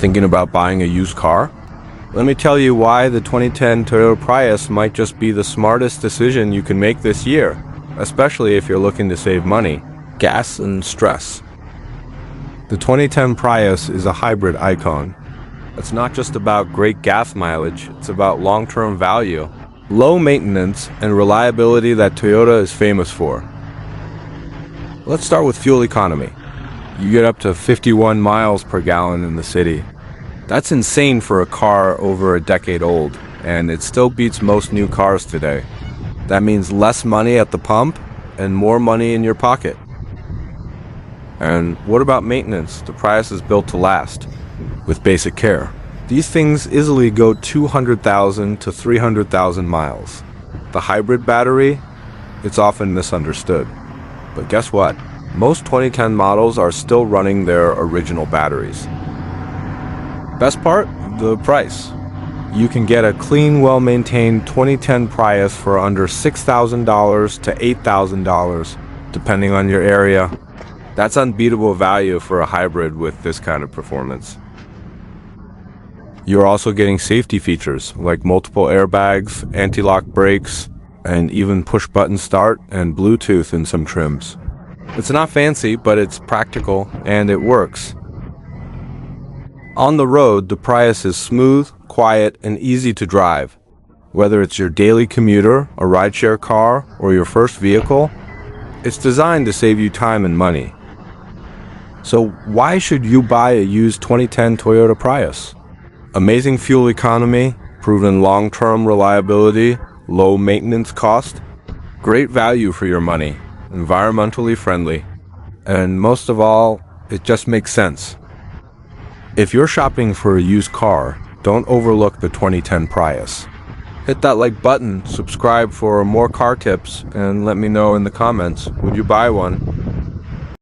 Thinking about buying a used car? Let me tell you why the 2010 Toyota Prius might just be the smartest decision you can make this year, especially if you're looking to save money, gas, and stress. The 2010 Prius is a hybrid icon. It's not just about great gas mileage, it's about long-term value, low maintenance, and reliability that Toyota is famous for. Let's start with fuel economy. You get up to 51 miles per gallon in the city. That's insane for a car over a decade old, and it still beats most new cars today. That means less money at the pump and more money in your pocket. And what about maintenance? The Prius is built to last, with basic care. These things easily go 200,000 to 300,000 miles. The hybrid battery, it's often misunderstood. But guess what? Most 2010 models are still running their original batteries. Best part? The price. You can get a clean, well-maintained 2010 Prius for under $6,000 to $8,000, depending on your area. That's unbeatable value for a hybrid with this kind of performance. You're also getting safety features like multiple airbags, anti-lock brakes, and even push-button start and Bluetooth in some trims. It's not fancy, but it's practical and it works. On the road, the Prius is smooth, quiet, and easy to drive. Whether it's your daily commuter, a rideshare car, or your first vehicle, it's designed to save you time and money. So why should you buy a used 2010 Toyota Prius? Amazing fuel economy, proven long-term reliability, low maintenance cost, great value for your money, environmentally friendly, and most of all, it just makes sense. If you're shopping for a used car, don't overlook the 2010 Prius. Hit that like button, subscribe for more car tips, and let me know in the comments, would you buy one?